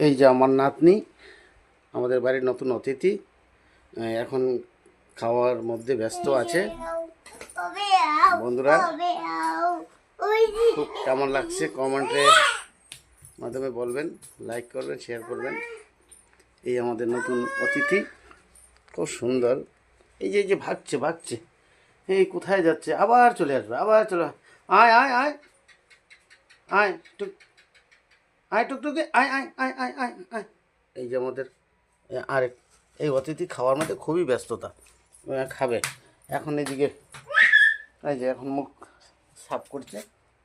এই যে আমার নাতনি, আমাদের বাড়ির নতুন অতিথি, এখন খাওয়ার মধ্যে ব্যস্ত আছে। বন্ধুরা, খুব কেমন লাগছে কমেন্টের মাধ্যমে বলবেন, লাইক করবেন, শেয়ার করবেন। এই আমাদের নতুন অতিথি, খুব সুন্দর। এই যে ভাগছে ভাগছে, এই কোথায় যাচ্ছে, আবার চলে আসবে, আবার চলে। আয় আয় আয় আয় টুক, আয় টুকটুকে, আয় আয় আয় আয় আয় আয়। এই যে আমাদের আরেক এই অতিথি খাওয়ার মধ্যে খুবই ব্যস্ততা, খাবে এখন। এদিকে এই যে এখন মুখ সাফ করছে,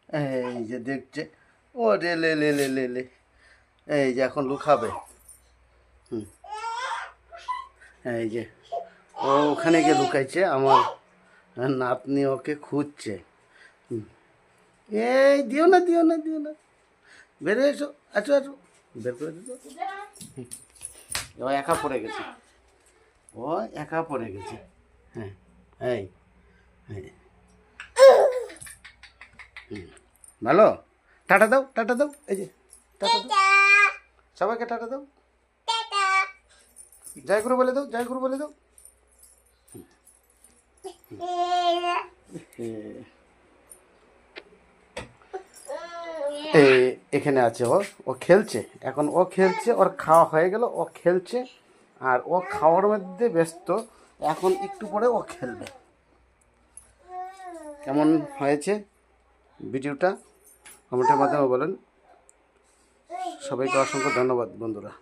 এই যে দেখছে, ও রে লে লে লে লে লে, এই যে এখন লুকাবে। এই যে ও ওখানে গিয়ে লুকাইছে, আমার নাতনি ওকে খুঁজছে। এই দিও না দিও না দিও না, বেরো এসো, আছো আছো, বের করে দিত। ও একা পড়ে গেছে, ও একা পড়ে গেছে। হ্যাঁ, এই ভালো, টাটা দাও, টাটা দাও, এই যে টাটা দাও, সবাইকে টাটা দাও, জয় গুরু বলে দাও, জয় গুরু বলে দাও। এখানে আছে ও, ও খেলছে এখন, ও খেলছে, ওর খাওয়া হয়ে গেল, ও খেলছে, আর ও খাওয়ার মধ্যে ব্যস্ত। এখন একটু পরে ও খেলবে। কেমন হয়েছে ভিডিওটা কমেন্টের মাধ্যমে বলেন। সবাইকে অসংখ্য ধন্যবাদ বন্ধুরা।